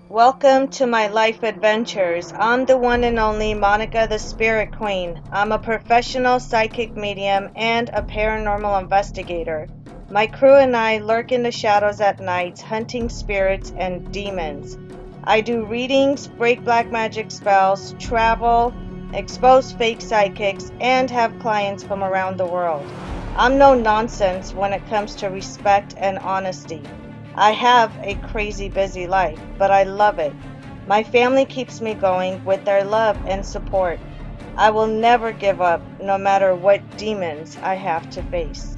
Welcome to my life adventures. I'm the one and only Monica the Spirit Queen. I'm a professional psychic medium and a paranormal investigator. My crew and I lurk in the shadows at night, hunting spirits and demons. I do readings, break black magic spells, travel, expose fake psychics, and have clients from around the world. I'm no nonsense when it comes to respect and honesty. I have a crazy busy life, but I love it. My family keeps me going with their love and support. I will never give up, no matter what demons I have to face.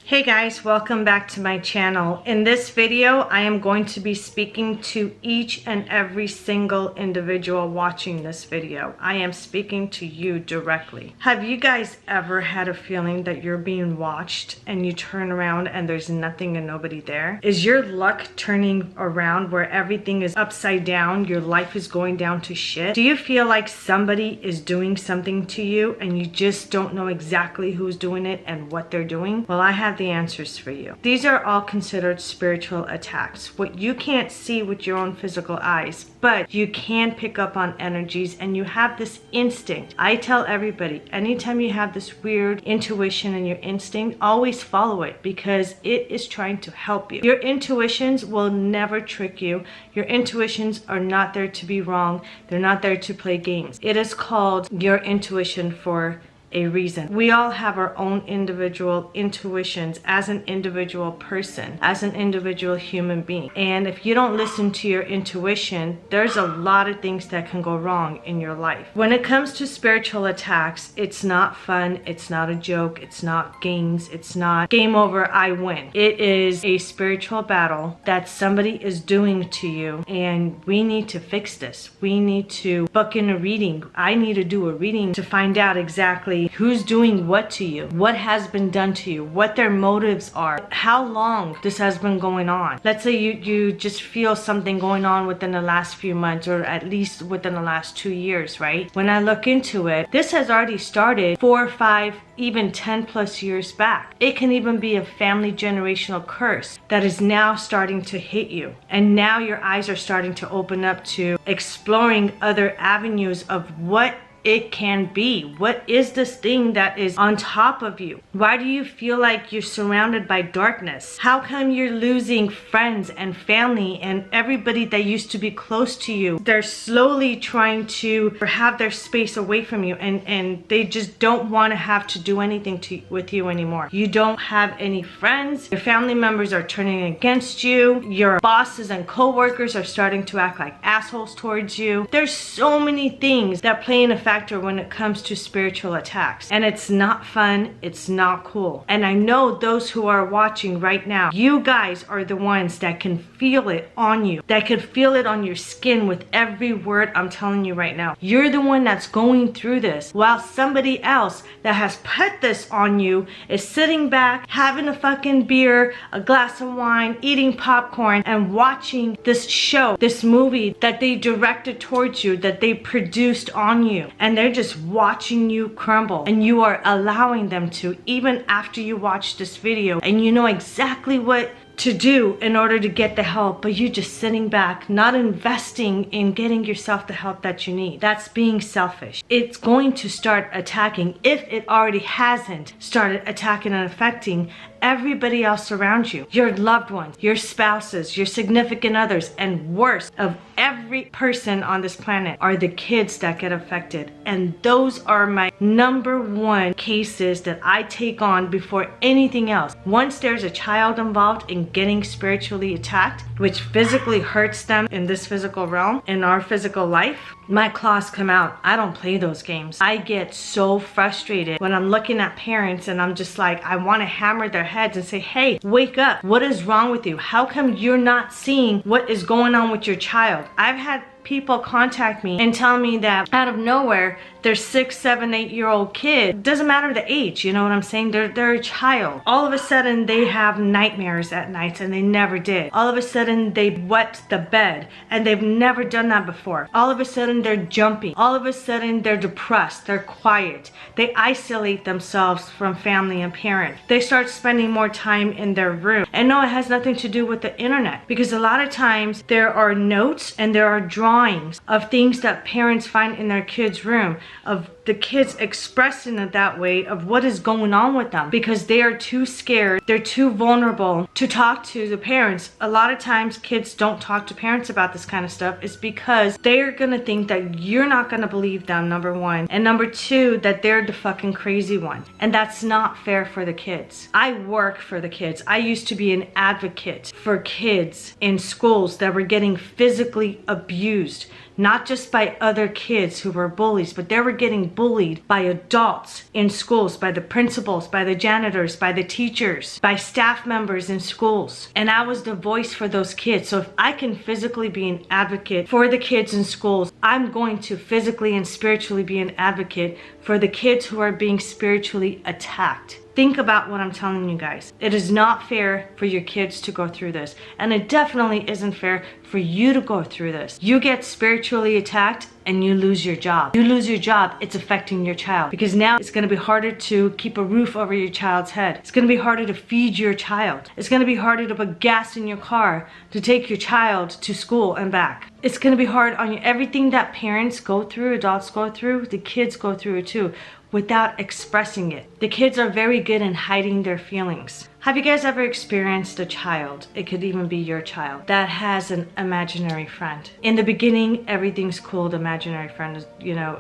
Hey guys, welcome back to my channel. In this video, I am going to be speaking to each and every single individual watching this video. I am speaking to you directly. Have you guys ever had a feeling that you're being watched and you turn around and there's nothing and nobody there? Is your luck turning around where everything is upside down? Your life is going down to shit? Do you feel like somebody is doing something to you and you just don't know exactly who's doing it and what they're doing? Well, I have the answers for you. These are all considered spiritual attacks. What you can't see with your own physical eyes, but you can pick up on energies and you have this instinct. I tell everybody, anytime you have this weird intuition and your instinct, always follow it because it is trying to help you. Your intuitions will never trick you. Your intuitions are not there to be wrong. They're not there to play games. It is called your intuition for a reason. We all have our own individual intuitions as an individual person, as an individual human being. And if you don't listen to your intuition, there's a lot of things that can go wrong in your life. When it comes to spiritual attacks, it's not fun, it's not a joke, it's not games, it's not game over, I win. It is a spiritual battle that somebody is doing to you, and we need to fix this. We need to book in a reading. I need to do a reading to find out exactly who's doing what to you, what has been done to you, what their motives are, how long this has been going on. Let's say you just feel something going on within the last few months or at least within the last 2 years, right? When I look into it, this has already started 4, 5, even 10 plus years back. It can even be a family generational curse that is now starting to hit you. And now your eyes are starting to open up to exploring other avenues of what it can be. What is this thing that is on top of you? Why do you feel like you're surrounded by darkness? How come you're losing friends and family and everybody that used to be close to you? They're slowly trying to have their space away from you, and they just don't want to have to do anything with you anymore. You don't have any friends. Your family members are turning against you. Your bosses and co-workers are starting to act like assholes towards you. There's so many things that play in a factor when it comes to spiritual attacks, and it's not fun, it's not cool. And I know those who are watching right now, you guys are the ones that can feel it on you, that can feel it on your skin with every word I'm telling you right now. You're the one that's going through this, while somebody else that has put this on you is sitting back, having a fucking beer, a glass of wine, eating popcorn, and watching this show, this movie that they directed towards you, that they produced on you. And they're just watching you crumble, and you are allowing them to, even after you watch this video and you know exactly what to do in order to get the help, but you're just sitting back, not investing in getting yourself the help that you need. That's being selfish. It's going to start attacking, if it already hasn't started attacking and affecting everybody else around you, your loved ones, your spouses, your significant others, and worst of every person on this planet are the kids that get affected. And those are my number one cases that I take on before anything else. Once there's a child involved in getting spiritually attacked, which physically hurts them in this physical realm, in our physical life, my claws come out. I don't play those games. I get so frustrated when I'm looking at parents and I'm just like, I want to hammer their heads and say, hey, wake up. What is wrong with you? How come you're not seeing what is going on with your child? I've had people contact me and tell me that out of nowhere, their 6, 7, 8-year-old kid, doesn't matter the age, you know what I'm saying? They're a child. All of a sudden, they have nightmares at night, and they never did. All of a sudden, they wet the bed, and they've never done that before. All of a sudden, they're jumping. All of a sudden, they're depressed. They're quiet. They isolate themselves from family and parents. They start spending more time in their room. And no, it has nothing to do with the internet, because a lot of times there are notes and there are drawings of things that parents find in their kids' room, of the kids expressing it that way, of what is going on with them, because they are too scared, they're too vulnerable to talk to the parents. A lot of times kids don't talk to parents about this kind of stuff. It's because they're gonna think that you're not gonna believe them, number one, and number two, that they're the fucking crazy one, and that's not fair for the kids. I work for the kids. I used to be an advocate for kids in schools that were getting physically abused, not just by other kids who were bullies, but they were getting bullied by adults in schools, by the principals, by the janitors, by the teachers, by staff members in schools. And I was the voice for those kids. So if I can physically be an advocate for the kids in schools, I'm going to physically and spiritually be an advocate for the kids who are being spiritually attacked. Think about what I'm telling you guys. It is not fair for your kids to go through this. And it definitely isn't fair for you to go through this. You get spiritually attacked and you lose your job. You lose your job, it's affecting your child. Because now it's gonna be harder to keep a roof over your child's head. It's gonna be harder to feed your child. It's gonna be harder to put gas in your car to take your child to school and back. It's gonna be hard on you. Everything that parents go through, adults go through, the kids go through it too, without expressing it. The kids are very good in hiding their feelings. Have you guys ever experienced a child, it could even be your child, that has an imaginary friend? In the beginning, everything's cool. The imaginary friend is,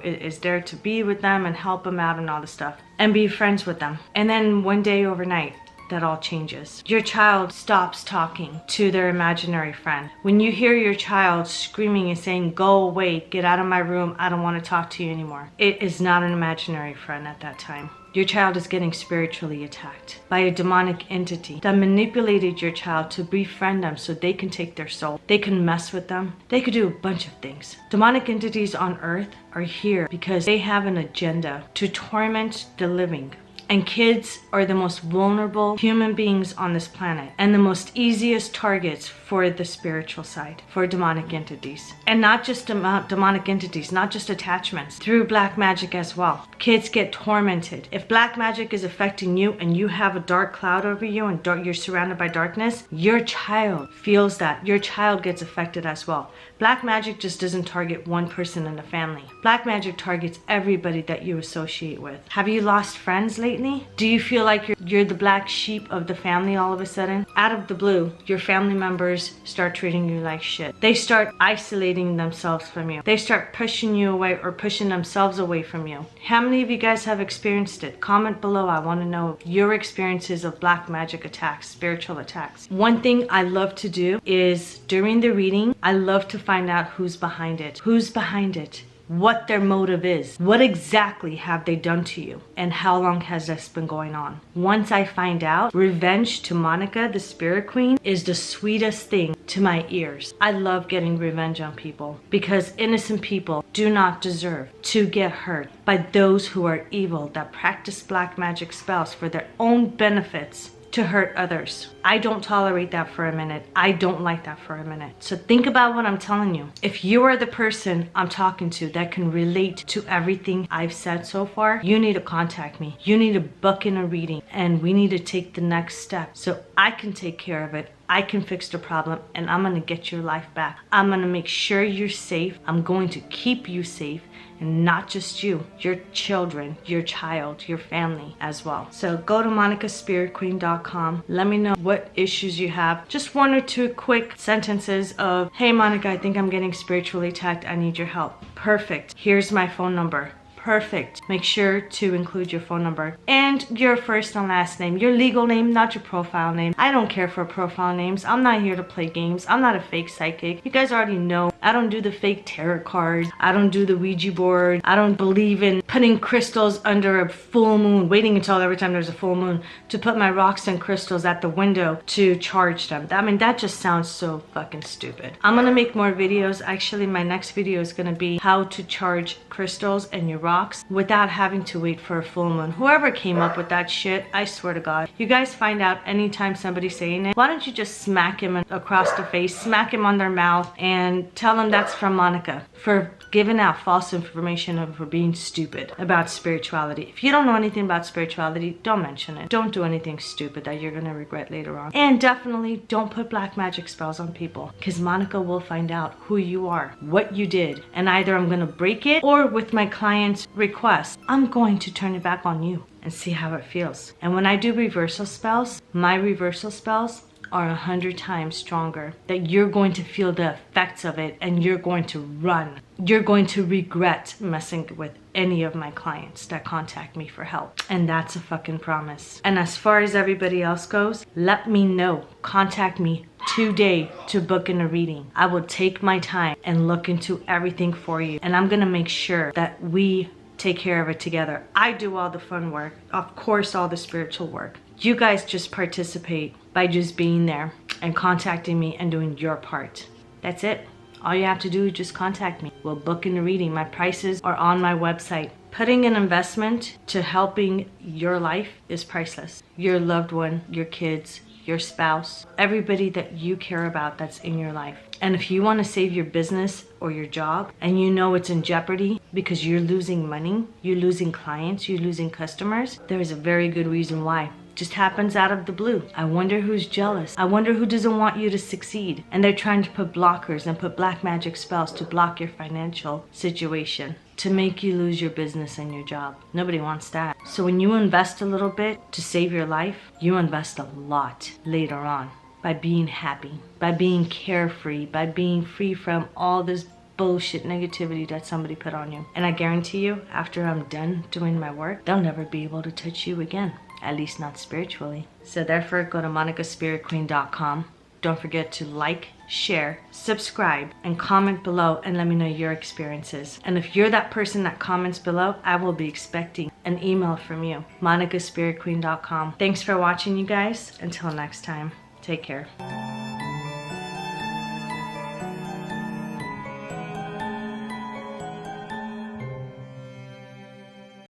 is there to be with them and help them out and all this stuff and be friends with them. And then one day overnight, that all changes. Your child stops talking to their imaginary friend. When you hear your child screaming and saying, "Go away, get out of my room, I don't want to talk to you anymore," it is not an imaginary friend at that time. Your child is getting spiritually attacked by a demonic entity that manipulated your child to befriend them so they can take their soul. They can mess with them. They could do a bunch of things. Demonic entities on earth are here because they have an agenda to torment the living. And kids are the most vulnerable human beings on this planet and the most easiest targets for the spiritual side, for demonic entities. And not just demonic entities, not just attachments, through black magic as well. Kids get tormented. If black magic is affecting you and you have a dark cloud over you and you're surrounded by darkness, your child feels that. Your child gets affected as well. Black magic just doesn't target one person in the family. Black magic targets everybody that you associate with. Have you lost friends lately? Do you feel like you're the black sheep of the family all of a sudden? Out of the blue, your family members start treating you like shit. They start isolating themselves from you. They start pushing you away or pushing themselves away from you. How many of you guys have experienced it? Comment below. I want to know your experiences of black magic attacks, spiritual attacks. One thing I love to do is during the reading, I love to find out who's behind it. Who's behind it? What their motive is. What exactly have they done to you? And how long has this been going on? Once I find out, revenge to Monica, the Spirit Queen, is the sweetest thing to my ears. I love getting revenge on people because innocent people do not deserve to get hurt by those who are evil, that practice black magic spells for their own benefits to hurt others. I don't tolerate that for a minute. I don't like that for a minute. So think about what I'm telling you. If you are the person I'm talking to that can relate to everything I've said so far, you need to contact me. You need to book in a reading and we need to take the next step so I can take care of it. I can fix the problem and I'm gonna get your life back. I'm gonna make sure you're safe. I'm going to keep you safe. And not just you, your children, your child, your family as well. So go to monicaspiritqueen.com. Let me know what issues you have. Just 1 or 2 quick sentences of, "Hey Monica, I think I'm getting spiritually attacked. I need your help." Perfect. Here's my phone number. Perfect. Make sure to include your phone number and your first and last name, your legal name, not your profile name. I don't care for profile names. I'm not here to play games. I'm not a fake psychic. You guys already know I don't do the fake tarot cards. I don't do the Ouija board. I don't believe in putting crystals under a full moon, waiting until every time there's a full moon to put my rocks and crystals at the window to charge them. I mean, that just sounds so fucking stupid. I'm gonna make more videos. Actually, my next video is gonna be how to charge crystals and your rocks without having to wait for a full moon. Whoever came up with that shit, I swear to God, you guys find out anytime somebody's saying it, why don't you just smack him across the face, smack him on their mouth, and tell them that's from Monica for giving out false information and for being stupid about spirituality. If you don't know anything about spirituality, don't mention it. Don't do anything stupid that you're gonna regret later on. And definitely don't put black magic spells on people, because Monica will find out who you are, what you did, and either I'm gonna break it, or with my client's request, I'm going to turn it back on you and see how it feels. And when I do reversal spells, my reversal spells are 100 times stronger, that you're going to feel the effects of it and you're going to run. You're going to regret messing with any of my clients that contact me for help. And that's a fucking promise. And as far as everybody else goes, let me know. Contact me today to book in a reading. I will take my time and look into everything for you. And I'm gonna make sure that we take care of it together. I do all the fun work, of course, all the spiritual work. You guys just participate by just being there and contacting me and doing your part. That's it. All you have to do is just contact me. We'll book in a reading. My prices are on my website. Putting an investment to helping your life is priceless. Your loved one, your kids, your spouse, everybody that you care about that's in your life. And if you want to save your business or your job and you know it's in jeopardy because you're losing money, you're losing clients, you're losing customers, there is a very good reason why. Just happens out of the blue. I wonder who's jealous. I wonder who doesn't want you to succeed. And they're trying to put blockers and put black magic spells to block your financial situation, to make you lose your business and your job. Nobody wants that. So when you invest a little bit to save your life, you invest a lot later on by being happy, by being carefree, by being free from all this bullshit negativity that somebody put on you. And I guarantee you, after I'm done doing my work, they'll never be able to touch you again. At least not spiritually. So therefore, go to monicaspiritqueen.com. Don't forget to like, share, subscribe, and comment below and let me know your experiences. And if you're that person that comments below, I will be expecting an email from you. monicaspiritqueen.com. Thanks for watching, you guys. Until next time, take care.